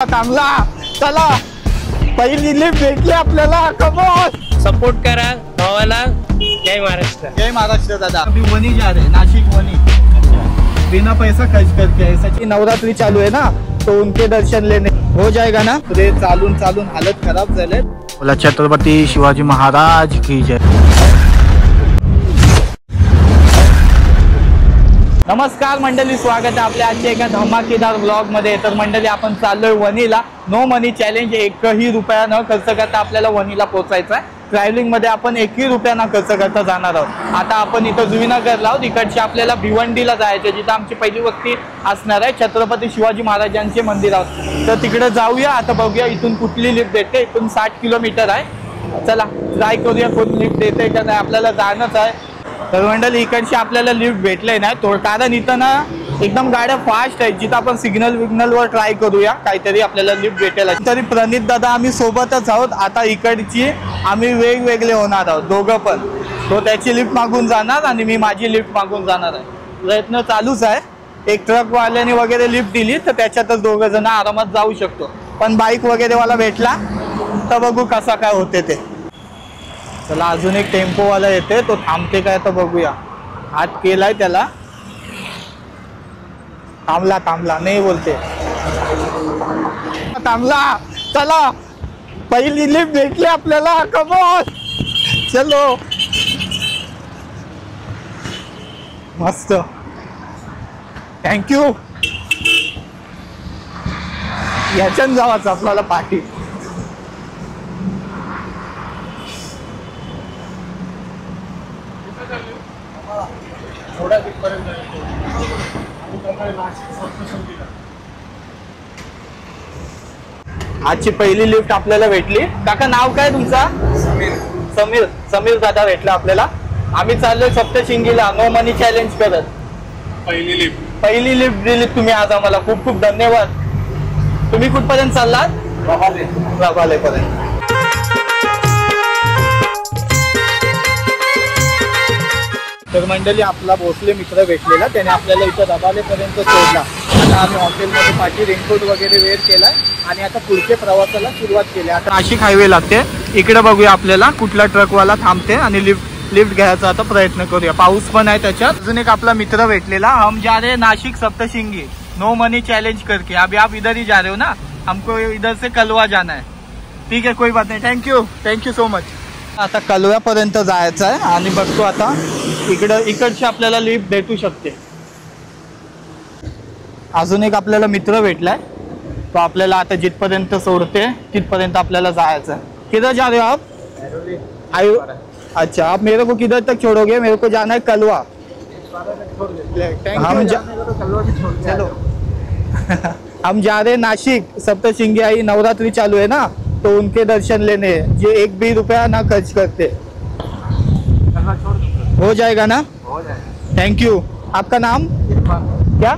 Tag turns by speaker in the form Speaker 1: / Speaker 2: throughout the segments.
Speaker 1: चांगला चला पहिली लिफ्ट भेटली आपल्याला. कमोन
Speaker 2: सपोर्ट करा भावाला. जय महाराष्ट्र.
Speaker 1: जय महाराष्ट्र दादा. अभी वनी जा रहे नासिक वनी. बिना पैसा खर्च करके ऐसा नवरात्रि चालू है ना तो उनके दर्शन लेने हो जाएगा ना. पुढे चालून चालून हालत खराब झाले. बोला छत्रपती शिवाजी महाराज की जय. नमस्कार मंडळी, स्वागत आहे आपल्या आजच्या एका धमाकेदार व्लॉग मध्ये. तर मंडळी आपण चाललोय वनीला. नो मनी चॅलेंज. एकही रुपया न खर्च करता आपल्याला वनीला पोहोचायचं आहे. ट्रॅव्हलिंग मध्ये आपण एकही रुपया न खर्च करता जाणार आहोत. आता आपण इथं जुईनगरला आहोत. इकडची आपल्याला भिवंडीला जायचं, जिथं आमची पहिली वस्ती असणार आहे. छत्रपती शिवाजी महाराजांचे मंदिर आहोत. तर तिकडे जाऊया. आता बघूया इथून कुठली लिफ्ट देते. इथून 60 किलोमीटर आहे. चला ट्राय करूया कोण लिफ्ट देते का नाही. आपल्याला जाणंच आहे. तर मंडळी इकडची आपल्याला लिफ्ट भेटले नाही तो, कारण इथं ना एकदम गाड्या फास्ट आहेत. जिथं आपण सिग्नल वर ट्राय करूया काहीतरी आपल्याला लिफ्ट भेटेल. तरी प्रणित दादा आम्ही सोबतच आहोत. आता इकडची आम्ही वेगवेगळे होणार आहोत दोघं पण. तो त्याची लिफ्ट मागून जाणार आणि मी माझी लिफ्ट मागून जाणार आहे. प्रयत्न चालूच आहे. एक ट्रक वाल्याने वगैरे लिफ्ट दिली तर त्याच्यातच दोघं जण आरामात जाऊ शकतो. पण बाईक वगैरे वाला भेटला तर बघू कसा काय होते ते. चला अजून एक टेम्पोवाला येते, तो थांबते काय तर बघूया. हात केलाय त्याला. थांबला नाही बोलते. थांबला चला पहिली लिफ्ट भेटली आपल्याला. कमोन चलो. मस्त थँक्यू. याच्यान जावाच आपल्याला पाठी. आजची पहिली लिफ्ट आपल्याला भेटली. काका नाव काय तुमचा? समीर दादा भेटला आपल्याला. आम्ही चाललोय सप्तशृंगीला नो मनी चॅलेंज करत. पहिली लिफ्ट दिली तुम्ही आज आम्हाला. खूप खूप धन्यवाद. तुम्ही कुठपर्यंत चाललात? रबाले पर्यंत. तर मंडळी आपला भोसले मित्र भेटलेला, त्याने आपल्याला इथं रबालेपर्यंत सोडला. आता आम्ही हॉटेलमध्ये पाठी रेनकोट वगैरे वेअर केलाय आणि आता पुढच्या प्रवासाला सुरुवात केली. आता नाशिक हायवे लागते. इकडे बघूया आपल्याला कुठला ट्रकवाला थांबते आणि लिफ्ट घ्यायचा आता प्रयत्न करूया. पाऊस पण आहे त्याच्यात. अजून एक आपला मित्र भेटलेला. हम जा रहे नाशिक सप्तशृंगी नो मनी चॅलेंज करके. अभी आप इधर ही जा रहे हो ना? हमको इधर से कलवा जाना है. ठीक है कोई बात नहीं. Thank you so much. आता कलव्यापर्यंत जायचं आहे आणि बघतो आता इकडची आपल्याला लिफ्ट भेटू शकते. अजून एक आपल्याला मित्र भेटलाय. तो आपल्याला आता जिथपर्यंत सोडते तिथपर्यंत आपल्याला जायचं आहे. किधर जा रहे हो आप? अच्छा आप मेरे को किधर तक छोड़ोगे? मेरे को जाना है कलवा. चलो हम जा रहे नासिक सप्तशृंगी. आई नवरात्रि चालू है ना तो उनके दर्शन लेने, जो एक भी रुपया ना खर्च करते. हो जाएगा ना? हो जाएगा. थँक्यू. आपका नाम? क्या?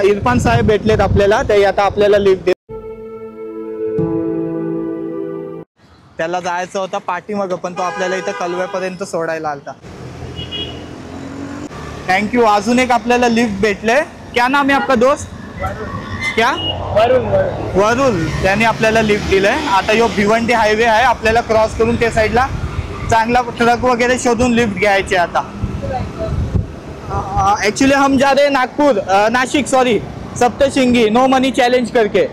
Speaker 1: इरफान साहेब भेटलेत आपल्याला. ते आता आपल्याला लिफ्ट दे. त्याला जायचं होतं पाठीमागं, पण तो आपल्याला इथं कलव्यापर्यंत सोडायला आलता. थँक्यू. अजून एक आपल्याला लिफ्ट भेटले. क्या नाम है आपका दोस्त? क्या? वरुण. त्याने आपल्याला लिफ्ट दिलंय. आता यो भिवंडी हायवे आहे. आपल्याला क्रॉस करून त्या साईडला चांगला ट्रक वगैरे शोधून लिफ्ट घ्यायचे. आता एक्चुअली हम जा रहे नासिक सॉरी सप्तशृंगी नो मनी चैलेंज करके.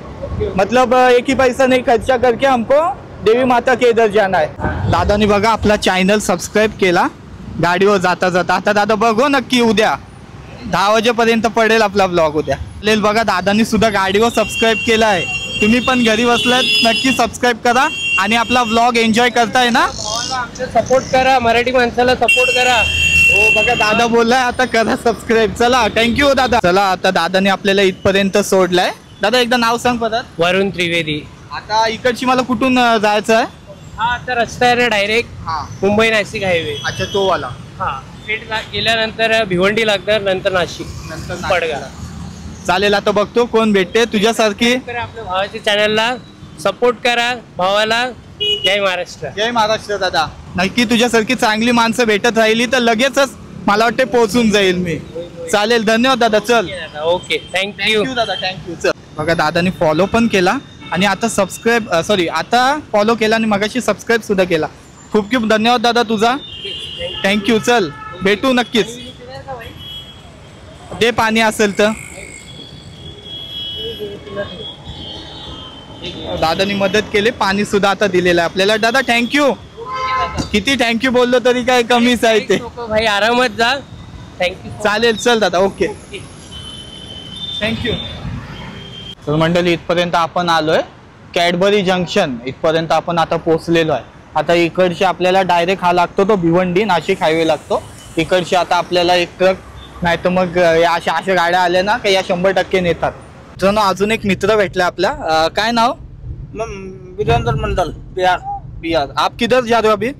Speaker 1: मतलब एक ही पैसा नहीं खर्चा करके हमको देवी माता के इधर जाना है. दादानी बघा आपला चॅनल सबस्क्राईब केला गाडीवर जाता जाता. आता दादा बघू नक्की उद्या 10 वाजेपर्यंत पडेल आपला ब्लॉग उद्या. बघा दादानी सुद्धा गाडीवर सबस्क्राईब केला आहे. तुम्ही पण घरी बसलात नक्की सबस्क्राईब करा आणि आपला व्लॉग एन्जॉय करताय ना.
Speaker 2: सपोर्ट करा. मराठी माणसाला सपोर्ट करा.
Speaker 1: हो बघा दादा बोललाय आता करा सबस्क्राईब. चला थँक्यू दादा. चला आता दादाने आपल्याला इथपर्यंत सोडलाय. दादा एकदा नाव सांग परत.
Speaker 2: वरुण त्रिवेदी.
Speaker 1: आता इकडची मला कुठून जायचं आहे?
Speaker 2: हा आता रस्ता आहे ना डायरेक्ट.
Speaker 1: हा
Speaker 2: मुंबई नाशिक हायवे.
Speaker 1: अच्छा तो वाला.
Speaker 2: हा स्ट्रेट गेल्यानंतर भिवंडी लागणार, नंतर नाशिक,
Speaker 1: नंतर
Speaker 2: पडगा.
Speaker 1: चालेल. आता बघतो कोण भेटते तुझ्यासारखी.
Speaker 2: आपल्या भावाच्या चॅनलला सपोर्ट करा भावाला. जय महाराष्ट्र.
Speaker 1: जय महाराष्ट्र दादा. नक्की तुझ्यासारखी चांगली माणसं भेटत राहिली तर लगेचच मला वाटते पोहोचून जाईल मी. चालेल धन्यवाद दादा. चल
Speaker 2: ओके थँक्यू
Speaker 1: दादा. थँक्यू. चल बघा दादानी फॉलो पण केला आणि आता सबस्क्राईब आता फॉलो केला आणि मगाशी सबस्क्राईब सुद्धा केला. खूप खूप धन्यवाद दादा तुझा. थँक्यू. चल भेटू नक्कीच. ते पाणी असेल तर दादानी मदत केली. पाणी सुद्धा आता दिलेलं आहे आपल्याला. दादा थँक्यू. किती थँक्यू बोललो तरी काय कमीच आहे ते.
Speaker 2: भाई आरामात जा. थँक्यू.
Speaker 1: चालेल. चल दादा. Okay thank you. तर मंडळी इथपर्यंत आपण आलोय. कॅडबरी जंक्शन इथपर्यंत आपण आता पोहोचलेलो आहे. आता इकडचे आपल्याला डायरेक्ट हा लागतो तो भिवंडी नाशिक हायवे लागतो. इकडचे आता आपल्याला एक ट्रक नाही तर मग या अशा गाड्या आल्या ना का या 100% नेतात. जण अजून एक मित्र भेटला आपला. काय नाव?
Speaker 3: वीरेंद्र मंडल, बिहार.
Speaker 1: बिहार. आप किधर जा रहे हो अभी?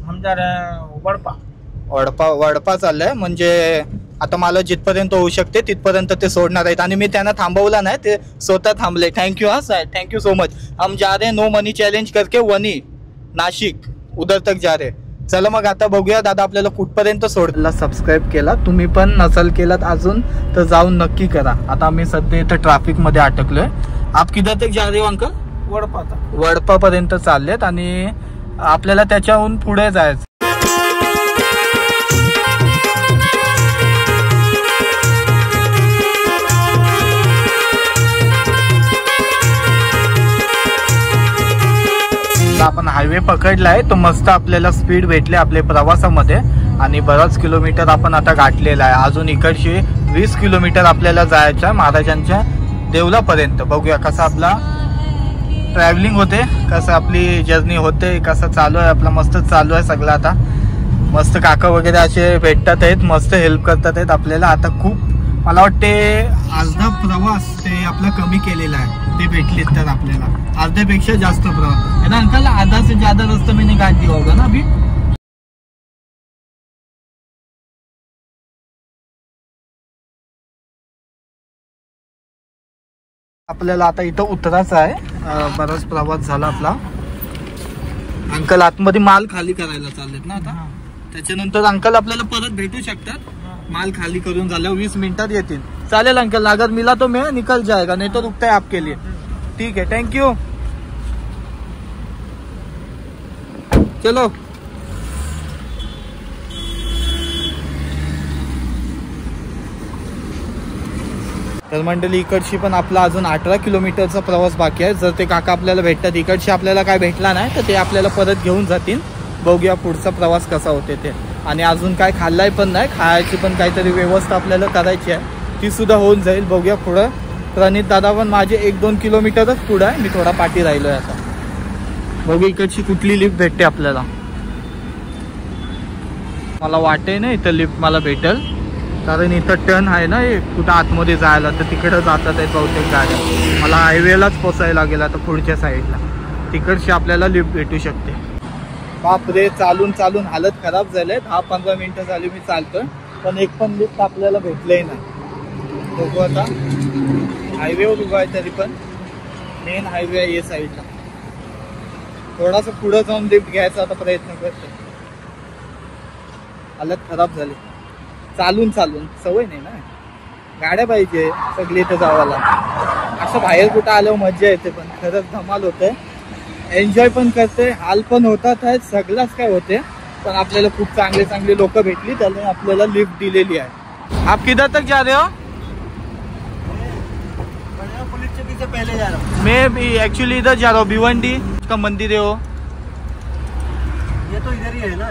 Speaker 3: हम जा रहे हैं वड़पा.
Speaker 1: वडपा चाललंय. म्हणजे आता मला जिथपर्यंत होऊ शकते तिथपर्यंत ते सोडणार आहेत आणि मी त्यांना थांबवला नाही, ते स्वतः थांबले. थँक्यू. हा सर थँक्यू सो मच. हम जा रहे नो मनी चॅलेंज करके वनी नाशिक उधर तक जा रहे. चला मग आता बघूया दादा आपल्याला कुठपर्यंत सोडला. सबस्क्राईब केला तुम्ही पण नसल केलात अजून तर जाऊन नक्की करा. आता आम्ही सध्या इथं ट्रॅफिक मध्ये अटकलोय. आप किधर तक जा रहे हो अंकल? वडपा पर्यंत चाललेत आणि आपल्याला त्याच्याहून पुढे जायचं. आपण हायवे पकडलाय तो मस्त आपल्याला स्पीड भेटले आपल्या प्रवासामध्ये आणि बराच किलोमीटर आपण आता गाठलेला आहे. अजून इकडचे 20 किलोमीटर आपल्याला जायचं आहे महाराजांच्या देवलापर्यंत. बघूया कसा आपला ट्रॅव्हलिंग होते, कसं आपली जर्नी होते, कसं चालू आहे आपला. मस्त चालू आहे सगळं. आता मस्त काका वगैरे असे भेटतात आहेत, मस्त हेल्प करतात आहेत आपल्याला. आता खूप मला वाटते अर्धा प्रवास ते आपला कमी केलेला आहे. ते भेटलेत तर आपल्याला अर्ध्यापेक्षा जास्त प्रवास है ना अंकल. आधा से ज्यादा रास्ता मैंने काट दिया होगा ना अभी. आपल्याला आता इथं उतरायचं आहे. बराच प्रवास झाला आपला. अंकल आतमध्ये माल खाली करायला चाललेत ना आता. त्याच्यानंतर अंकल आपल्याला परत भेटू शकतात. माल खाली करून झाल्यावर 20 मिनिटात येतील. चालेल अंकल. अगर मिला तो मैं निकल जाएगा, नहीं तो रुकता है आपके लिए. ठीक है. थँक्यू. चलो. तर मंडळी इकडची पण आपला अजून 18 किलोमीटरचा प्रवास बाकी आहे. जर ते काका आपल्याला भेटतात इकडची आपल्याला काय भेटला नाही तर ते आपल्याला परत घेऊन जातील. बघूया पुढचा प्रवास कसा होते ते. आणि अजून काय खाल्लाय पण नाही. खायची पण काहीतरी व्यवस्था आपल्याला करायची आहे, ती सुद्धा होऊन जाईल. बघूया पुढं. प्रणित दादा पण माझे 1-2 किलोमीटरच पुढं आहे. मी थोडा पाठी राहिलोय आता. बघू इकडची कुठली लिफ्ट भेटते आपल्याला. मला वाटते ना इथं लिफ्ट मला भेटेल, कारण इथं टर्न आहे ना कुठं आतमध्ये जायला, तर तिकडं जातात आहेत बहुतेक गाड्या. मला हायवेलाच पोचायला लागेल आता पुढच्या साईडला. तिकडची आपल्याला लिफ्ट भेटू शकते. बापरे चालून चालून हालत खराब झाले. 10-15 मिनिटं झाली मी चालतोय पण एक पण लिफ्ट आपल्याला भेटलंय नाही. बघू आता. हायवेवर उभा आहे तरी पण मेन हायवे आहे या साईडला. थोडासा पुढे जाऊन लिफ्ट घ्यायचा आता प्रयत्न करतो. हालत खराब झाली चालून चालून. सवय नाही ना. गाड्या पाहिजे सगळी इथं जावाला. असं बाहेर कुठं आल्यावर मज्जा येते पण खरंच धमाल होते. एन्जॉय पण करते, हाल पण होतात आहेत, सगळंच काय होते. पण आपल्याला खूप चांगले चांगले लोक भेटली त्याने आपल्याला लिफ्ट दिलेली आहे. आप किधर तक जा रहे हो?
Speaker 3: पुलिस के पीछे पहले जा रहा हूँ.
Speaker 1: मैं भी एक्चुअली इधर जा रहा हूँ. भिवंडी का मंदिर है वो.
Speaker 3: ये तो इधर ही है ना.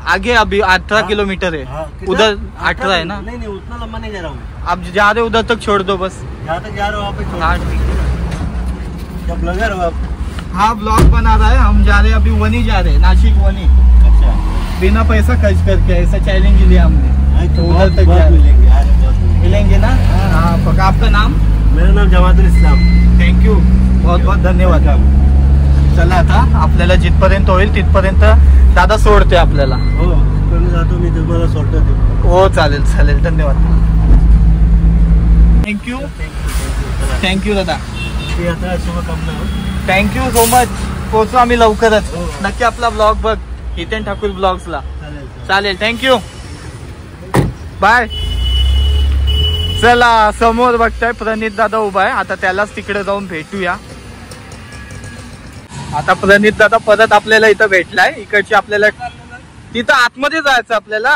Speaker 1: आगे अभी 18 किलोमीटर है. उधर 18 है ना.
Speaker 3: नहीं उतना लंबा नहीं जा रहा हूँ.
Speaker 1: आप जा रहे हो उधर तक छोड़ दो बस.
Speaker 3: जहाँ तक जा रहा हूँ वहाँ पे
Speaker 1: हाँ
Speaker 3: जब ब्लॉगर हो आप.
Speaker 1: हाँ ब्लॉग बना रहा है. हम जा रहे हैं अभी वनी जा रहे हैं, नासिक वनी.
Speaker 3: अच्छा.
Speaker 1: बिना पैसा खर्च करके ऐसा चैलेंज लिया हमने.
Speaker 3: तो
Speaker 1: उधर तक मिलेंगे ना. हाँ पक्का. आपका नाम?
Speaker 3: मेरा नाम जमातुल इस्लाम.
Speaker 1: थँक्यू. बहुत बहुत धन्यवाद. चला आता आपल्याला जिथपर्यंत होईल तिथपर्यंत दादा सोडते आपल्याला.
Speaker 3: हो जातो मी तुम्हाला सोडतो.
Speaker 1: हो चालेल चालेल. धन्यवाद. थँक्यू. थँक्यू दादा.
Speaker 3: शुभकामना.
Speaker 1: Thank you so much. पोहोचू आम्ही लवकरच. नक्की आपला ब्लॉग बघ हितेन ठाकूर ब्लॉग्सला. चालेल. थँक्यू. बाय. चला समोर बघताय प्रणित दादा उभा आहे, आता त्यालाच तिकडे जाऊन भेटूया. आता प्रणित दादा परत आपल्याला इथं भेटलाय. इकडची आपल्याला तिथं आतमध्ये जायचं आपल्याला.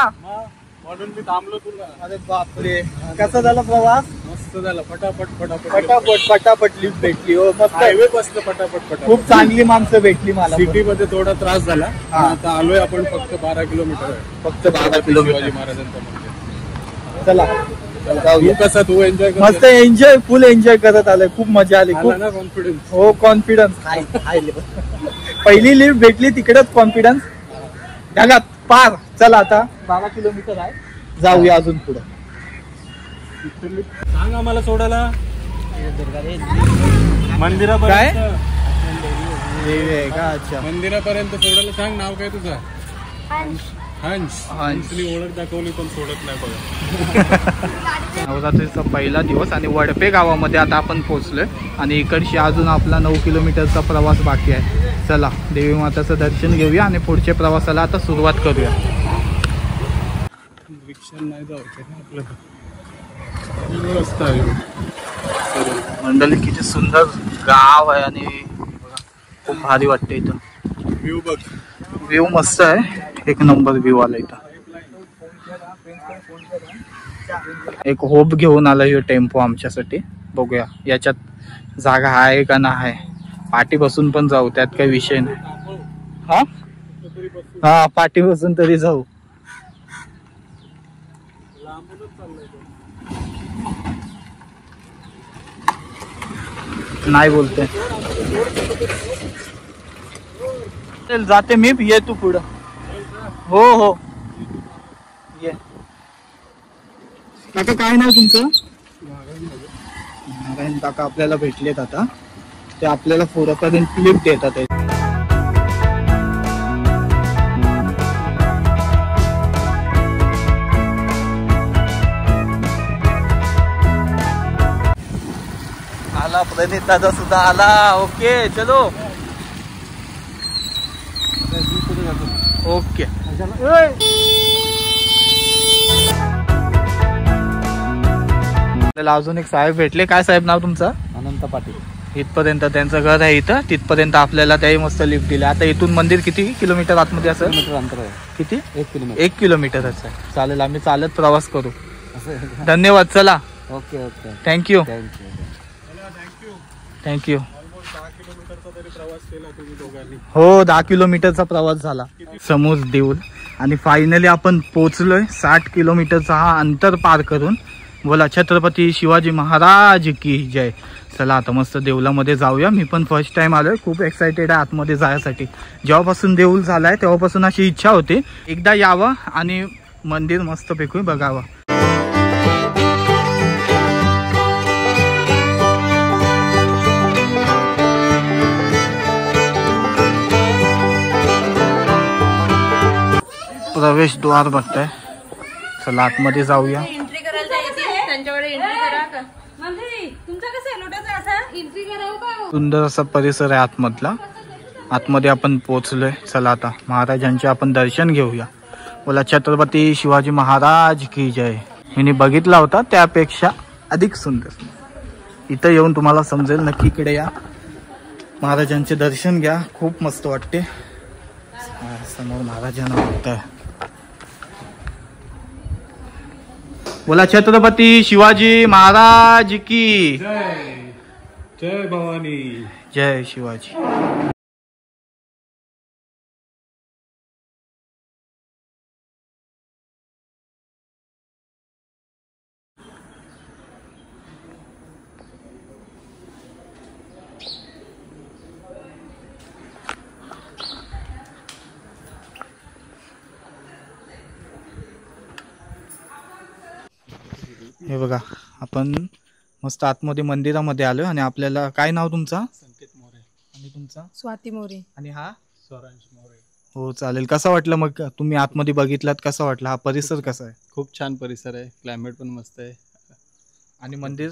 Speaker 3: म्हणून मी थांबलो तुला.
Speaker 1: अरे बापरे, कसा झाला प्रवास?
Speaker 3: मस्त झाला. फटाफट फटाफट
Speaker 1: पटापट पटापट लिफ्ट भेटली. हो मस्त.
Speaker 3: हायवे बसलं फटाफट फटाफट.
Speaker 1: खूप चांगली माणसं भेटली मला.
Speaker 3: सिटी मध्ये थोडा त्रास झाला.
Speaker 1: हा.
Speaker 3: आता आलोय आपण फक्त 12 किलोमीटर आहे.
Speaker 1: फक्त 12 किलोमीटर.
Speaker 3: शिवाजी महाराजांचं मंदिर.
Speaker 1: चला
Speaker 3: तू कसा तू एन्जॉय
Speaker 1: मस्त एन्जॉय, फुल एन्जॉय करत आलोय. खूप मजा आली. खूप
Speaker 3: ना कॉन्फिडन्स.
Speaker 1: हो कॉन्फिडन्स. पहिली लिफ्ट भेटली तिकडेच कॉन्फिडन्स ढगात पार. चला आता 12 किलोमीटर आहे, जाऊया अजून पुढे.
Speaker 3: सांग आम्हाला सोडायला मंदिरापर्यंत.
Speaker 1: अच्छा
Speaker 3: मंदिरापर्यंत सोडायला सांग. नाव काय तुझं? हंस. हंसनी ओळख दाखवली पण सोडत नाही बघा.
Speaker 1: नवरात्रीचा पहिला दिवस आणि वडपे गावामध्ये आता आपण पोहोचलोय आणि इकडची अजून आपला 9 किलोमीटरचा प्रवास बाकी आहे. चला देवी माताचं दर्शन घेऊया आणि पुढच्या प्रवासाला आता सुरुवात करूया.
Speaker 3: रिक्षा नाही जायचं आपलं.
Speaker 1: मंडळी किती सुंदर गाव आहे आणि खूप भारी वाटते इथं.
Speaker 3: व्ह्यू बघ.
Speaker 1: व्ह्यू मस्त आहे, एक नंबर व्ह्यू आला इथं. एक होप घेऊन आला ह्यो टेम्पो आमच्यासाठी. बघूया याच्यात जागा आहे का नाही. पाठी बसून पण जाऊ, त्यात काही विषय नाही. हा पाठी बसून तरी जाऊ. नाही बोलते. चल जाते मी, ये तू पुढं. हो हो ये. काका काय नाव तुमचं? नारायण काका आपल्याला भेटलेत आता. ते आपल्याला पुढेपर्यंत लिफ्ट देतात. आला प्रणित दादा सुद्धा आला. ओके चलो ओके. अजून एक साहेब भेटले. काय साहेब नाव तुमचं?
Speaker 3: अनंत पाटील.
Speaker 1: इथपर्यंत त्यांचं घर आहे इथं. तिथपर्यंत आपल्याला त्याही मस्त लिफ्ट दिली. आता इथून मंदिर किती किलोमीटर आतमध्ये असेल?
Speaker 3: किलोमीटर अंतर आहे.
Speaker 1: किती?
Speaker 3: 1 किलोमीटर.
Speaker 1: 1 किलोमीटरच आहे. चालेल, आम्ही चालत प्रवास करू. धन्यवाद. चला
Speaker 3: okay okay.
Speaker 1: Thank you
Speaker 3: thank you.
Speaker 1: Thank you.
Speaker 3: 10 किलोमीटरचा तरी प्रवास केला तुम्ही दोघांनी.
Speaker 1: हो 10 किलोमीटरचा प्रवास झाला. समोर देऊळ आणि फायनली आपण पोहोचलोय 60 किलोमीटरचा हा अंतर पार करून. बोला छत्रपती शिवाजी महाराज की जय. चला आता मस्त देऊळामध्ये जाऊया. मी पण फर्स्ट टाइम आलोय, खूप एक्साइटेड आहे आतमध्ये जायसाठी. जेव्हापासून देऊळ झालाय तेव्हापासून अशी इच्छा होती एकदा यावं आणि मंदिर मस्तपैकी बघावं. प्रवेशद्वार बघताय. चला आतमध्ये जाऊया.
Speaker 4: एंट्री करायला येते त्यांच्याकडे एंट्री करा का म्हणजे तुमचा कसं लोटाचा असा एंट्री करावं का.
Speaker 1: सुंदर असा परिसर आहे आतमधला. आतमध्ये आपण पोहोचलोय. चला आता महाराजांचे आपण दर्शन घेऊया. बोला छत्रपती शिवाजी महाराज की जय. मी बघितला होता त्यापेक्षा अधिक सुंदर. इथं येऊन तुम्हाला समजेल. नक्की इकडे या, महाराजांचे दर्शन घ्या. खूप मस्त वाटते. समोर महाराजांना बघताय. बोला छत्रपती शिवाजी महाराज की
Speaker 3: जय. जय भवानी.
Speaker 1: जय शिवाजी. हे बघा आपण मस्त आतमध्ये मंदिरामध्ये आलोय आणि आपल्याला काय नाव तुमचा?
Speaker 3: संकेत मोरे.
Speaker 1: आणि तुमचा?
Speaker 4: स्वाती मोरे.
Speaker 1: आणि हा
Speaker 3: स्वरांश मोरे.
Speaker 1: हो चालेल. कसा वाटलं मग तुम्ही आतमध्ये बघितलात? कसा वाटला हा परिसर? कसा आहे?
Speaker 3: खूप छान परिसर आहे. क्लायमेट पण मस्त आहे
Speaker 1: आणि मंदिर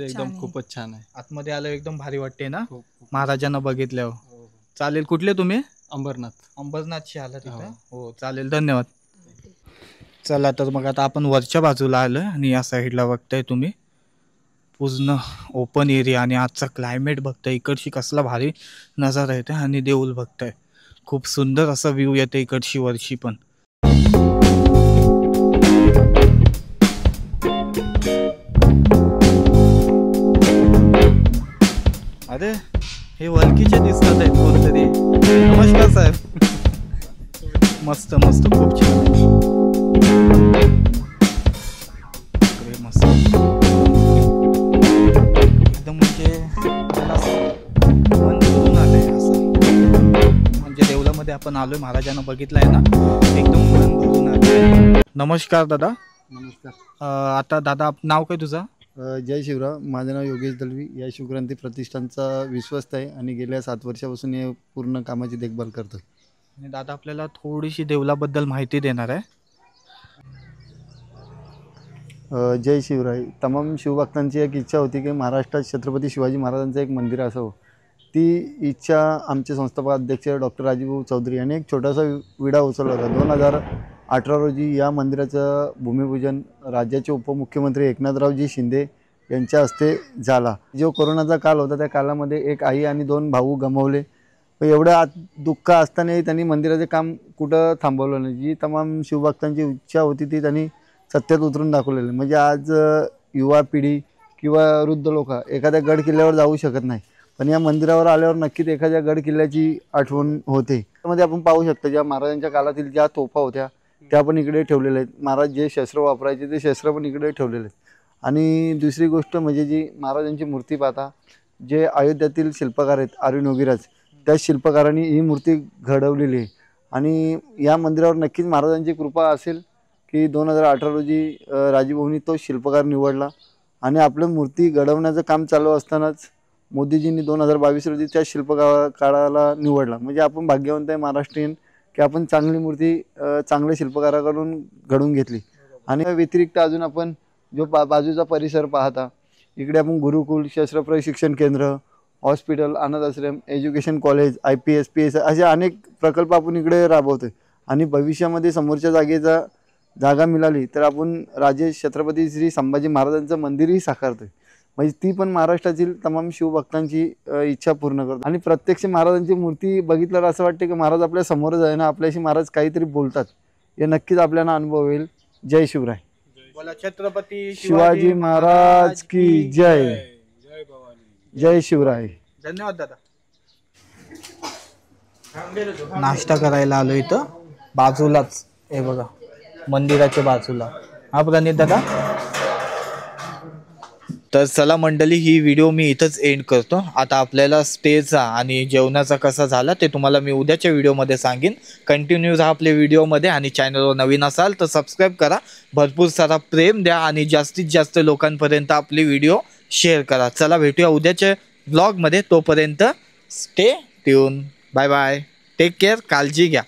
Speaker 3: एकदम खूपच छान आहे.
Speaker 1: आतमध्ये आलं एकदम भारी वाटते ना
Speaker 3: खूप.
Speaker 1: महाराजांना बघितल्यावर.
Speaker 3: हो.
Speaker 1: चालेल. कुठले तुम्ही?
Speaker 3: अंबरनाथ.
Speaker 1: अंबरनाथशी आला तिथं. हो चालेल. धन्यवाद. चला तर मग आता आपण वरच्या बाजूला आलो आणि या साईडला बघताय तुम्ही पूर्ण ओपन एरिया आणि आजचा क्लायमेट बघताय इकडची कसला भारी नजारा येते आणि देऊळ बघताय खूप सुंदर असा व्ह्यू येते इकडची वरची पण. अरे हे वलकीचे दिसतात आहेत कोणतरी. नमस्कार साहेब. मस्त मस्त खूप छान मस्त एकदम म्हणजे मन भरून आलंय असं म्हणजे देवळामध्ये आपण आलोय महाराजांना बघितलंय ना एकदम मन भरून आलंय. नमस्कार दादा.
Speaker 5: नमस्कार.
Speaker 1: आता दादा नाव काय तुझं?
Speaker 5: जय शिवराव. माझं नाव योगेश दलवी. या शिवक्रांती प्रतिष्ठानचा विश्वस्त आहे आणि गेल्या 7 वर्षापासून हे पूर्ण कामाची देखभाल करतो.
Speaker 1: आणि दादा आपल्याला थोडीशी देवळाबद्दल माहिती देणार आहे.
Speaker 5: जय शिवराय. तमाम शिवभक्तांची एक इच्छा होती की महाराष्ट्रात छत्रपती शिवाजी महाराजांचं एक मंदिर असावं. ती इच्छा आमचे संस्थापक अध्यक्ष डॉक्टर राजीव चौधरी यांनी एक छोटासा विडा उचलला होता. 2018 रोजी या मंदिराचं भूमिपूजन राज्याचे उपमुख्यमंत्री एकनाथरावजी शिंदे यांच्या हस्ते झाला. जो कोरोनाचा काल होता त्या कालामध्ये एक आई आणि 2 भाऊ गमावले. एवढं दुःख असतानाही त्यांनी मंदिराचे काम कुठं थांबवलं नाही. जी तमाम शिवभक्तांची इच्छा होती ती त्यांनी सत्यात उतरून दाखवलेलं. म्हणजे आज युवा पिढी किंवा वृद्ध लोक एखाद्या गड किल्ल्यावर जाऊ शकत नाही पण या मंदिरावर आल्यावर नक्कीच एखाद्या गड किल्ल्याची आठवण होते. त्यामध्ये आपण पाहू शकतो ज्या महाराजांच्या काळातील ज्या तोफा होत्या त्या पण इकडे ठेवलेल्या आहेत. महाराज जे शस्त्र वापरायचे ते शस्त्र पण इकडे ठेवलेले आहेत. आणि दुसरी गोष्ट म्हणजे जी महाराजांची मूर्ती पाहता जे अयोध्यातील शिल्पकार आहेत आर्यन योगीराज त्या शिल्पकारांनी ही मूर्ती घडवलेली आहे. आणि या मंदिरावर नक्कीच महाराजांची कृपा असेल की 2018 रोजी राजभवनी तो शिल्पकार निवडला आणि आपलं मूर्ती घडवण्याचं काम चालू असतानाच मोदीजींनी 2022 रोजी त्या शिल्पकाराला निवडला. म्हणजे आपण भाग्यवंत आहे महाराष्ट्रीयन की आपण चांगली मूर्ती चांगल्या शिल्पकाराकडून घडवून घेतली. आणि व्यतिरिक्त अजून आपण जो बाजूचा परिसर पाहता इकडे आपण गुरुकुल शस्त्र प्रशिक्षण केंद्र हॉस्पिटल अनाथ आश्रम एज्युकेशन कॉलेज IPS PS असे अनेक प्रकल्प आपण इकडे राबवतोय. आणि भविष्यामध्ये समोरच्या जागा मिळाली तर आपण राजे छत्रपती श्री संभाजी महाराजांचं मंदिरही साकारतोय. म्हणजे ती पण महाराष्ट्रातील तमाम शिवभक्तांची इच्छा पूर्ण करतो. आणि प्रत्यक्ष महाराजांची मूर्ती बघितल्यावर असं वाटते की महाराज आपल्या समोरच आहे ना आपल्याशी महाराज काहीतरी बोलतात. हे नक्कीच आपल्याला अनुभव येईल. जय शिवराय.
Speaker 1: बोला छत्रपती
Speaker 5: शिवाजी महाराज की जय. जय शिवराय.
Speaker 1: धन्यवाद दादा. नाश्ता करायला आलो इथं बाजूलाच हे बघा मंदिराच्या बाजूला. हा प्रणित दादा. तर चला मंडळी ही व्हिडिओ मी इथंच एंड करतो. आता आपल्याला स्टेचा आणि जेवणाचा कसा झाला ते तुम्हाला मी उद्याच्या व्हिडिओमध्ये सांगेन. कंटिन्यू राहा आपल्या व्हिडिओमध्ये आणि चॅनलवर नवीन असाल तर सबस्क्राईब करा. भरपूर सारा प्रेम द्या आणि जास्तीत जास्त लोकांपर्यंत आपली व्हिडिओ शेअर करा. चला भेटूया उद्याच्या ब्लॉगमध्ये. तोपर्यंत stay tune. Bye bye. Take care. काळजी घ्या.